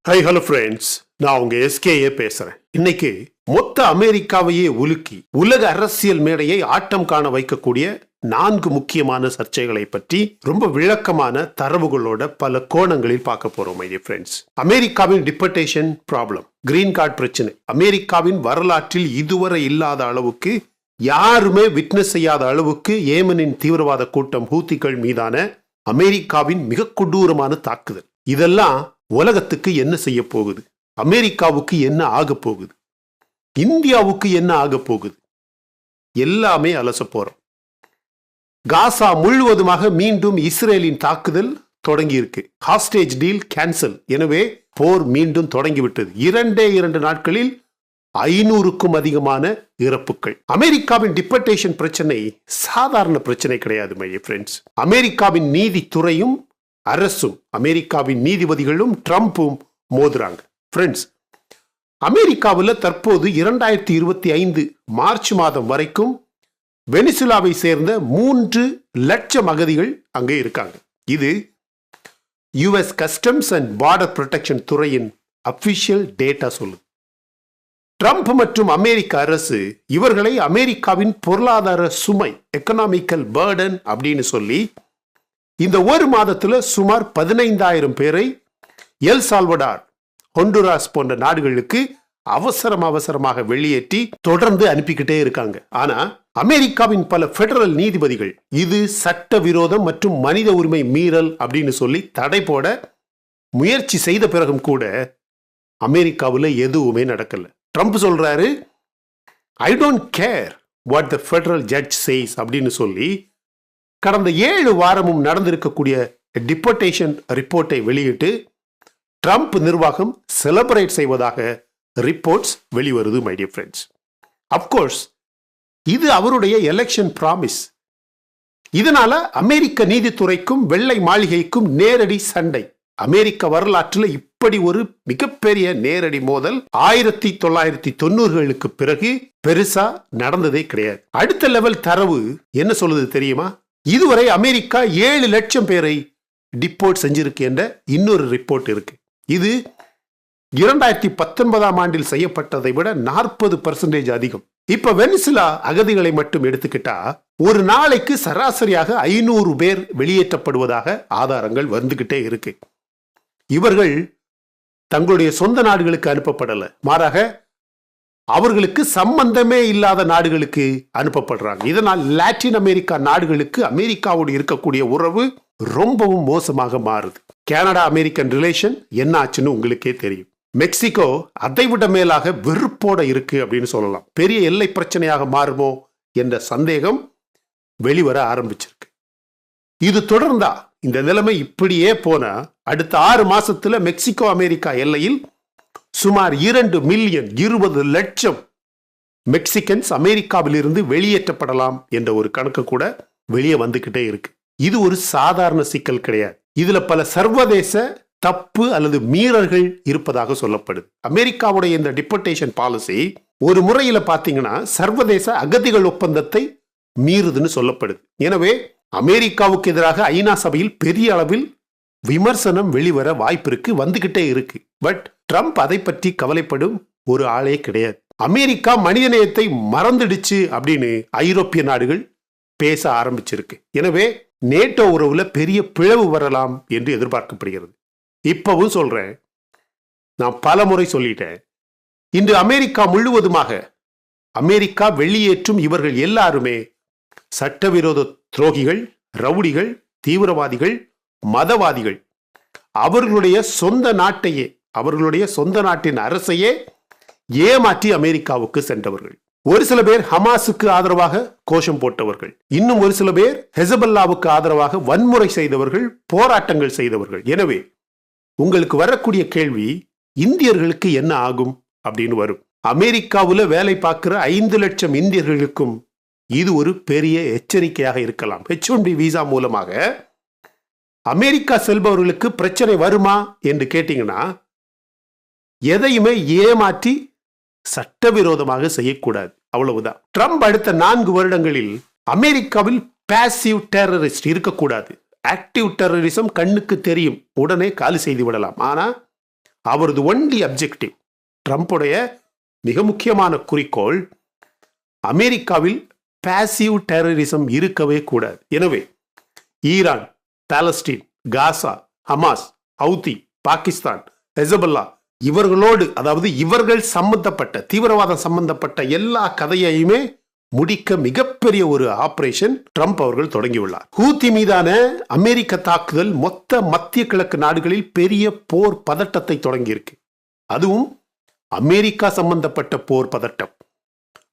High hello friends, நான் உங்க SKA பேசுறேன். இன்னைக்கு மொத்த அமெரிக்காவையே உலுக்கி உலக அரசியல் மேடையை ஆட்டம் காண வைக்கக்கூடிய 4 முக்கியமான சர்ச்சைகளை பற்றி ரொம்ப விளக்கமான தரவுகளோட பல கோணங்களில் பார்க்க போறோம். மை டியர் ஃப்ரெண்ட்ஸ், அமெரிக்காவின் டிபோர்டேஷன் ப்ராப்ளம், கிரீன் கார்டு பிரச்சனை, அமெரிக்காவின் வரலாற்றில் இதுவரை இல்லாத அளவுக்கு யாருமே விட்னஸ் செய்யாத அளவுக்கு ஏமனின் தீவிரவாத கூட்டம் ஹூத்திகள் மீதான அமெரிக்காவின் மிக கொடூரமான தாக்குதல், இதெல்லாம் உலகத்துக்கு என்ன செய்ய போகுது, அமெரிக்காவுக்கு என்ன ஆக போகுது, இந்தியாவுக்கு என்ன ஆக போகுது, எல்லாமே அலச போறோம். காசா முழுவதுமாக மீண்டும் இஸ்ரேலின் தாக்குதல் தொடங்கி இருக்கு. ஹாஸ்டேஜ் டீல் கேன்சல், எனவே போர் மீண்டும் தொடங்கிவிட்டது. 2 நாட்களில் 500க்கும் அதிகமான இறப்புகள். அமெரிக்காவின் டிபோர்டேஷன் பிரச்சனை சாதாரண பிரச்சனை கிடையாது மை ஃப்ரெண்ட்ஸ். அமெரிக்காவின் நீதித்துறையும் அரசும், அமெரிக்காவின் நீதிபதிகளும் ட்ரம்பும் மோதுறாங்க. ஃப்ரெண்ட்ஸ், அமெரிக்காவில் தற்போது 2025 மார்ச் மாதம் வரைக்கும் வெனிசுலாவை சேர்ந்த 3 லட்சம் அகதிகள் அங்கே இருக்காங்க. இது US customs and border protection துறையின் அபிஷியல் டேட்டா சொல்லுது. ட்ரம்ப் மற்றும் அமெரிக்க அரசு இவர்களை அமெரிக்காவின் பொருளாதார சுமை, எக்கனாமிக்கல் பர்டன் அப்படின்னு சொல்லி இந்த ஒரு மாதத்துல சுமார் 15,000 பேரை எல் சால்வடார், ஹொண்டுராஸ் போன்ற நாடுகளுக்கு அவசரமாக வெளியேற்றி தொடர்ந்து அனுப்பிக்கிட்டே இருக்காங்க. ஆனா அமெரிக்காவின் பல பெடரல் நீதிபதிகள் இது சட்டவிரோதம் மற்றும் மனித உரிமை மீறல் அப்படின்னு சொல்லி தடை போட முயற்சி செய்த பிறகும் கூட அமெரிக்காவில் எதுவுமே நடக்கல. ட்ரம்ப் சொல்றாரு, I don't care what the federal judge says அப்படின்னு சொல்லி கடந்த 7 வாரமும் நடந்திருக்கக்கூடிய டிபோர்டேஷன் ரிப்போர்ட்டை வெளியிட்டு ட்ரம்ப் நிர்வாகம் செலிப்ரேட் செய்வதாக ரிப்போர்ட்ஸ் வெளிவருது. மை டியர் ஃப்ரெண்ட்ஸ், அப்கோர்ஸ் இது அவருடைய எலெக்ஷன் ப்ராமிஸ். இதனால அமெரிக்க நீதித்துறைக்கும் வெள்ளை மாளிகைக்கும் நேரடி சண்டை. அமெரிக்க வரலாற்றில் இப்படி ஒரு மிகப்பெரிய நேரடி மோதல் 1990களுக்கு பிறகு பெருசா நடந்ததே கிடையாது. அடுத்த லெவல் தரவு என்ன சொல்லுது தெரியுமா? இதுவரை அமெரிக்கா 7 லட்சம் பேரை டிப்போர்ட் செஞ்சிருக்கு என்ற இன்னொரு ரிப்போர்ட் இருக்கு. இது 2019ஆம் ஆண்டில் செய்யப்பட்டதை விட 40% அதிகம். இப்ப வெனிசுலா அகதிகளை மட்டும் எடுத்துக்கிட்டா ஒரு நாளைக்கு சராசரியாக 500 பேர் வெளியேற்றப்படுவதாக ஆதாரங்கள் வந்துகிட்டே இருக்கு. இவர்கள் தங்களுடைய சொந்த நாடுகளுக்கு அனுப்பப்படல, மாறாக அவர்களுக்கு சம்பந்தமே இல்லாத நாடுகளுக்கு அனுப்பப்படுறாங்க. இதனால் லாட்டின் அமெரிக்கா நாடுகளுக்கு அமெரிக்காவோடு இருக்கக்கூடிய உறவு ரொம்பவும் மோசமாக மாறுது. கனடா அமெரிக்கன் ரிலேஷன் என்ன ஆச்சுன்னு உங்களுக்கே தெரியும். மெக்சிகோ அதை விட மேலாக வெறுப்போட இருக்கு அப்படின்னு சொல்லலாம். பெரிய எல்லை பிரச்சனையாக மாறுமோ என்ற சந்தேகம் வெளிவர ஆரம்பிச்சிருக்கு. இது தொடர்ந்தா, இந்த நிலைமை இப்படியே போனா அடுத்த 6 மாசத்துல மெக்சிகோ அமெரிக்கா எல்லையில் சுமார் 2 மில்லியன் 20 லட்சம் மெக்சிகன்ஸ் அமெரிக்காவில் இருந்து வெளியேற்றப்படலாம் என்ற ஒரு கணக்கு கூட வெளியே வந்துகிட்டே இருக்கு. இது ஒரு சாதாரண சிக்கல் கிடையாது. இதுல பல சர்வதேச தப்பு அல்லது மீறல்கள் இருப்பதாக சொல்லப்படுது. அமெரிக்காவுடைய இந்த டிபோர்டேஷன் பாலிசி ஒரு முறையில பாத்தீங்கன்னா சர்வதேச அகதிகள் ஒப்பந்தத்தை மீறுதுன்னு சொல்லப்படுது. எனவே அமெரிக்காவுக்கு எதிராக ஐநா சபையில் பெரிய அளவில் விமர்சனம் வெளிவர வாய்ப்பு இருக்கு, வந்துகிட்டே இருக்கு. பட் ட்ரம்ப் அதை பற்றி கவலைப்படும் ஒரு ஆளே கிடையாது. அமெரிக்கா மனிதநேயத்தை மறந்துடுச்சு அப்படின்னு ஐரோப்பிய நாடுகள் பேச ஆரம்பிச்சிருக்கு. எனவே நேட்டோ உறவுல பெரிய பிளவு வரலாம் என்று எதிர்பார்க்கப்படுகிறது. இப்பவும் சொல்றேன், நான் பல முறை சொல்லிட்டேன், இன்று அமெரிக்கா முழுவதுமாக அமெரிக்கா வெளியேற்றும் இவர்கள் எல்லாருமே சட்டவிரோத துரோகிகள், ரவுடிகள், தீவிரவாதிகள், மதவாதிகள். அவர்களுடைய சொந்த நாட்டையே, அவர்களுடைய சொந்த நாட்டின் அரசையே ஏமாற்றி அமெரிக்காவுக்கு சென்றவர்கள். ஒரு சில பேர் ஹமாஸுக்கு ஆதரவாக கோஷம் போட்டவர்கள், இன்னும் ஒரு சில பேர் ஹெசபல்லாவுக்கு ஆதரவாக வன்முறை செய்தவர்கள், போராட்டங்கள் செய்தவர்கள். எனவே உங்களுக்கு வரக்கூடிய கேள்வி, இந்தியர்களுக்கு என்ன ஆகும் அப்படின்னு வரும். அமெரிக்காவில் வேலை பார்க்கிற 5 லட்சம் இந்தியர்களுக்கும் இது ஒரு பெரிய எச்சரிக்கையாக இருக்கலாம். H1B விசா மூலமாக அமெரிக்கா செல்பவர்களுக்கு பிரச்சனை வருமா என்று கேட்டீங்கன்னா, எதையுமே ஏமாற்றி சட்டவிரோதமாக செய்யக்கூடாது, அவ்வளவுதான். ட்ரம்ப் அடுத்த 4 வருடங்களில் அமெரிக்காவில் பாசிவ் டெரரிஸ்ட் இருக்கக்கூடாது. ஆக்டிவ் டெரரிசம் கண்ணுக்கு தெரியும், உடனே காலி செய்து விடலாம். ஆனா அவரது ஒன்லி அப்ஜெக்டிவ், ட்ரம்புடைய மிக முக்கியமான குறிக்கோள், அமெரிக்காவில் பாசிவ் டெரரிசம் இருக்கவே கூடாது. எனவே ஈரான், பாலஸ்தீன், காசா, ஹமாஸ், ஹவுதி, பாகிஸ்தான், ஹெசபல்லா இவர்களோடு, அதாவது இவர்கள் சம்பந்தப்பட்ட தீவிரவாதம் சம்பந்தப்பட்ட எல்லா கதையையுமே முடிக்க மிகப்பெரிய ஒரு ஆபரேஷன் ட்ரம்ப் அவர்கள் தொடங்கியுள்ளார். ஹூத்தி மீதான அமெரிக்க தாக்குதல் மொத்த மத்திய கிழக்கு நாடுகளில் பெரிய போர் பதட்டத்தை தொடங்கியிருக்கு. அதுவும் அமெரிக்கா சம்பந்தப்பட்ட போர் பதட்டம்.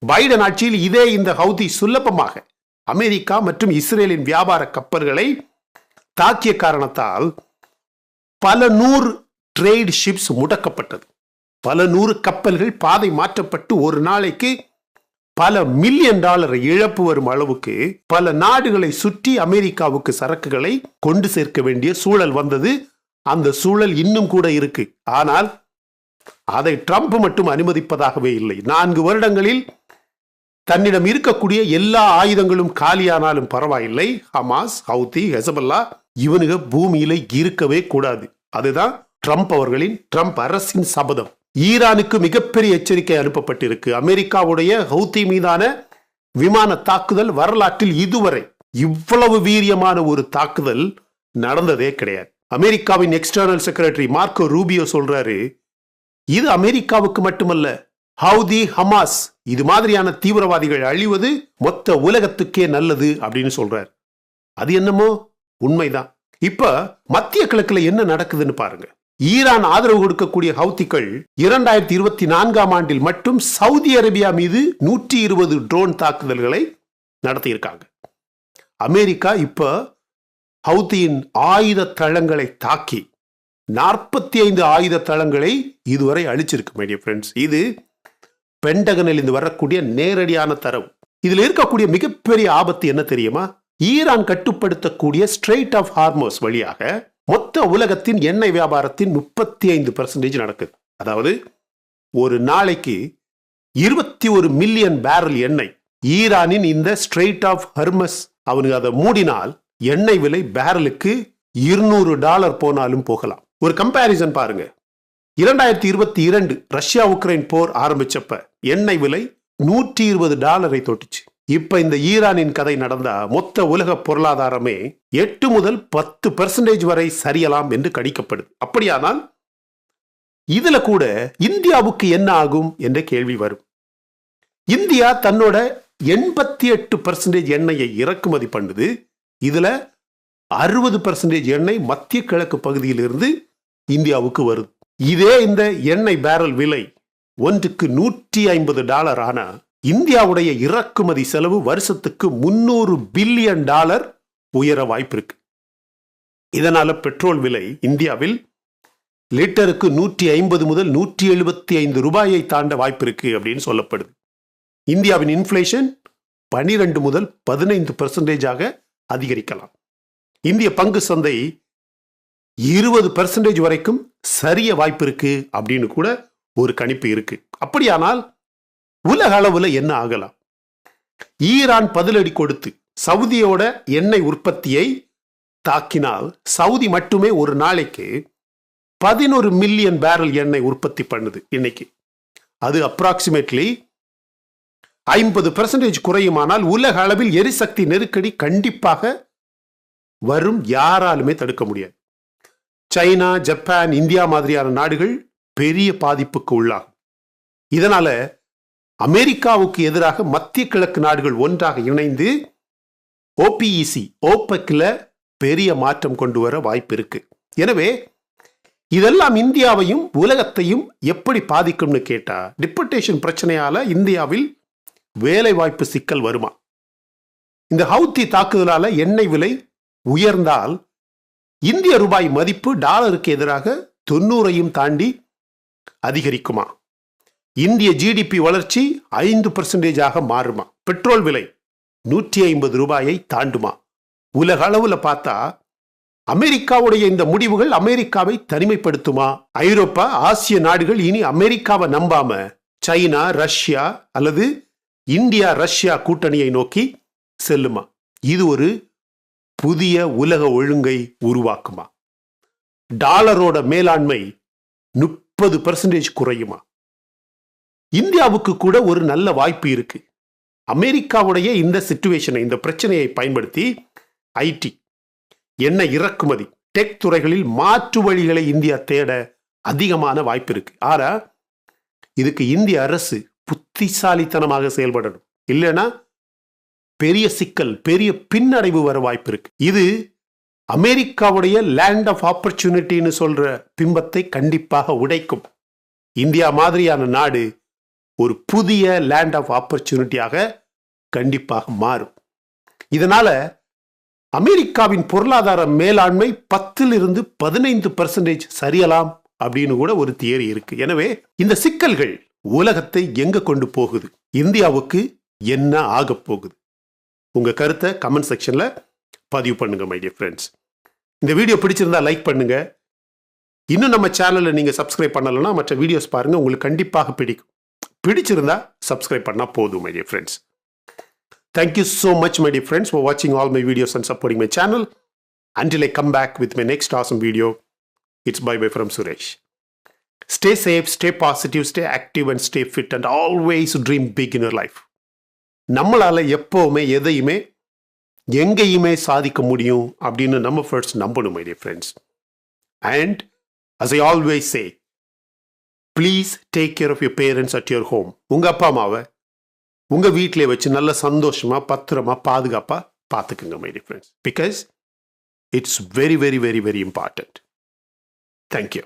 பைடன் ஆட்சியில் இந்த ஹவுதி சுலபமாக அமெரிக்கா மற்றும் இஸ்ரேலின் வியாபார கப்பல்களை தாக்கிய காரணத்தால் பல 100 ட்ரேட் ஷிப்ஸ் முடக்கப்பட்டது. பல 100 கப்பல்கள் பாதை மாற்றப்பட்டு ஒரு நாளைக்கு பல $1 மில்லியன் இழப்பு வரும் அளவுக்கு பல நாடுகளை சுற்றி அமெரிக்காவுக்கு சரக்குகளை கொண்டு சேர்க்க வேண்டிய சூழல் வந்தது. அந்த சூழல் இன்னும் கூட இருக்கு. ஆனால் அதை ட்ரம்ப் மட்டும் அனுமதிப்பதாகவே இல்லை. 4 வருடங்களில் தன்னிடம் இருக்கக்கூடிய எல்லா ஆயுதங்களும் காலியானாலும் பரவாயில்லை, ஹமாஸ், ஹவுதி, ஹெசபல்லா இவனுங்க பூமியில இருக்கவே கூடாது. அதுதான் ட்ரம்ப் அவர்களின், ட்ரம்ப் அரசின் சபதம். ஈரானுக்கு மிகப்பெரிய எச்சரிக்கை அனுப்பப்பட்டிருக்கு. அமெரிக்காவுடைய ஹவுதி மீதான விமான தாக்குதல் வரலாற்றில் இதுவரை இவ்வளவு வீரியமான ஒரு தாக்குதல் நடந்ததே கிடையாது. அமெரிக்காவின் எக்ஸ்டர்னல் செக்ரட்டரி மார்க்கோ ரூபியோ சொல்றாரு, இது அமெரிக்காவுக்கு மட்டுமல்ல, ஹவுதி, ஹமாஸ் இது மாதிரியான தீவிரவாதிகள் அழிவது மொத்த உலகத்துக்கே நல்லது அப்படின்னு சொல்றார். அது என்னமோ உண்மைதான். இப்ப மத்திய கிழக்குல என்ன நடக்குதுன்னு பாருங்க. ஈரான் ஆதரவு கொடுக்கக்கூடிய ஹவுதிகள் 2024ஆம் ஆண்டில் மட்டும் சவுதி அரேபியா மீது 120 ட்ரோன் தாக்குதல்களை நடத்தியிருக்காங்க. அமெரிக்கா இப்ப ஹவுதியின் ஆயுத தளங்களை தாக்கி 45 ஆயுத தளங்களை இதுவரை அழிச்சிருக்கு. மை டியர் ஃப்ரெண்ட்ஸ், இது பென்டகனில் இருந்து வரக்கூடிய நேரடியான தரவு. இதுல இருக்கக்கூடிய மிகப்பெரிய ஆபத்து என்ன தெரியுமா? ஈரான் கட்டுப்படுத்தக்கூடிய ஸ்ட்ரெய்ட் ஆஃப் ஹார்மோஸ் வழியாக மொத்த உலகத்தின் எண்ணெய் வியாபாரத்தின் 35% நடக்குது. அதாவது ஒரு நாளைக்கு 21 மில்லியன் பேரல் எண்ணெய் ஈரானின் இந்த ஸ்ட்ரெய்ட் ஆஃப் ஹார்மஸ் அவனுக்கு அதை மூடினால் எண்ணெய் விலை பேரலுக்கு $200 போனாலும் போகலாம். ஒரு கம்பேரிசன் பாருங்க. 2022 ரஷ்யா உக்ரைன் போர் ஆரம்பிச்சப்ப எண்ணெய் விலை $120 தொட்டுச்சு. இப்ப இந்த ஈரானின் கதை நடந்தா மொத்த உலக பொருளாதாரமே 8 முதல் 10% வரை சரியலாம் என்று கணிக்கப்படுது. அப்படியானால் இதுல கூட இந்தியாவுக்கு என்ன ஆகும் என்ற கேள்வி வரும். இந்தியா தன்னோட 88% எண்ணெயை இறக்குமதி பண்ணுது. இதுல 60% எண்ணெய் மத்திய கிழக்கு பகுதியிலிருந்து இந்தியாவுக்கு வருது. இதே இந்த எண்ணெய் பேரல் விலை ஒன்றுக்கு $150 ஆனா இந்தியாவுடைய இறக்குமதி செலவு வருஷத்துக்கு $300 பில்லியன் உயர வாய்ப்பு இருக்கு. இதனால பெட்ரோல் விலை இந்தியாவில் லிட்டருக்கு 150 முதல் 175 ரூபாயை தாண்ட வாய்ப்பு இருக்கு அப்படின்னு சொல்லப்படுது. இந்தியாவின் இன்ஃப்ளேஷன் 12 முதல் 15% அதிகரிக்கலாம். இந்திய பங்கு சந்தை 20% வரைக்கும் சரிய வாய்ப்பு இருக்கு அப்படின்னு கூட ஒரு கணிப்பு இருக்கு. அப்படியானால் உலக அளவுல என்ன ஆகலாம்? ஈரான் பதிலடி கொடுத்து சவுதியோட எண்ணெய் உற்பத்தியை தாக்கினால் சவுதி மட்டுமே ஒரு நாளைக்கு 11 மில்லியன் பேரல் எண்ணெய் உற்பத்தி பண்ணுது இன்னைக்கு. அது அப்ராக்சிமேட்லி 50% குறையுமானால் உலக அளவில் எரிசக்தி நெருக்கடி கண்டிப்பாக வரும், யாராலுமே தடுக்க முடியாது. சைனா, ஜப்பான், இந்தியா மாதிரியான நாடுகள் பெரிய பாதிப்புக்கு உள்ளாகும். இதனால அமெரிக்காவுக்கு எதிராக மத்திய கிழக்கு நாடுகள் ஒன்றாக இணைந்து ஓபிஇசி, ஓபெக்ல பெரிய மாற்றம் கொண்டு வர வாய்ப்பு இருக்கு. எனவே இதெல்லாம் இந்தியாவையும் உலகத்தையும் எப்படி பாதிக்கும்னு கேட்டா, டிபோர்டேஷன் பிரச்சனையால இந்தியாவில் வேலை வாய்ப்பு சிக்கல் வருமா? இந்த ஹவுத்தி தாக்குதலால எண்ணெய் விலை உயர்ந்தால் இந்திய ரூபாய் மதிப்பு டாலருக்கு எதிராக 90ஐயும் தாண்டி அதிகரிக்குமா? இந்திய ஜிடிபி வளர்ச்சி 5% மாறுமா? பெட்ரோல் விலை 150 ரூபாயை தாண்டுமா? உலக அளவுல பார்த்தா அமெரிக்காவுடைய இந்த முடிவுகள் அமெரிக்காவை தனிமைப்படுத்துமா? ஐரோப்பா, ஆசிய நாடுகள் இனி அமெரிக்காவை நம்பாம சைனா, ரஷ்யா அல்லது இந்தியா ரஷ்யா கூட்டணியை நோக்கி செல்லுமா? இது ஒரு புதிய உலக ஒழுங்கை உருவாக்குமா? டாலரோட மேலாண்மை 30% குறையுமா? இந்தியாவுக்கு கூட ஒரு நல்ல வாய்ப்பு இருக்கு. அமெரிக்காவுடைய இந்த சிச்சுவேஷனை, இந்த பிரச்சனையை பயன்படுத்தி ஐடி, எண்ணெய் இறக்குமதி, டெக் துறைகளில் மாற்று வழிகளை இந்தியா தேட அதிகமான வாய்ப்பு இருக்கு. ஆனா இதுக்கு இந்திய அரசு புத்திசாலித்தனமாக செயல்படணும். இல்லைன்னா பெரிய சிக்கல், பெரிய பின்னடைவு வர வாய்ப்பு இருக்கு. இது அமெரிக்காவுடைய லேண்ட் ஆஃப் ஆப்பர்ச்சுனிட்டின்னு சொல்ற பிம்பத்தை கண்டிப்பாக உடைக்கும். இந்தியா மாதிரியான நாடு ஒரு புதிய லேண்ட் ஆஃப் ஆப்பர்ச்சுனிட்டியாக கண்டிப்பாக மாறும். இதனால அமெரிக்காவின் பொருளாதார மேலாண்மை 10-15% சரியலாம் அப்படின்னு கூட ஒரு தியரி இருக்கு. எனவே இந்த சிக்கல்கள் உலகத்தை எங்க கொண்டு போகுது, இந்தியாவுக்கு என்ன ஆக போகுது? உங்க கருத்தை கமெண்ட் செக்ஷன்ல பதிவு பண்ணுங்க மை டியர் ஃப்ரெண்ட்ஸ். இந்த வீடியோ பிடிச்சிருந்தா லைக் பண்ணுங்க. இன்னும் நம்ம சேனலை நீங்க சப்ஸ்கிரைப் பண்ணலன்னா மற்ற வீடியோஸ் பாருங்க, உங்களுக்கு கண்டிப்பாக பிடிக்கும். பிடிச்சிருந்தா சப்ஸ்கிரைப் பண்ணா போதும் my dear friends. Thank you so much my dear friends for watching all my videos and supporting my channel. Until I come back with my next awesome video, it's bye bye from Suresh. Stay safe, stay positive, stay active and stay fit and always dream big in your life. நம்மளால எப்பவுமே எதையுமே எங்கேயுமே சாதிக்க முடியும் அப்படின்னு நம்ம first நம்பணும் my dear friends. And as I always say, please take care of your parents at your home. உங்க அப்பா அம்மாவை உங்க வீட்டிலே வச்சு நல்ல சந்தோஷமா பத்திரமா பாதுகாப்பா பார்த்துக்குங்க my dear friends. Because it's very very very very important. Thank you.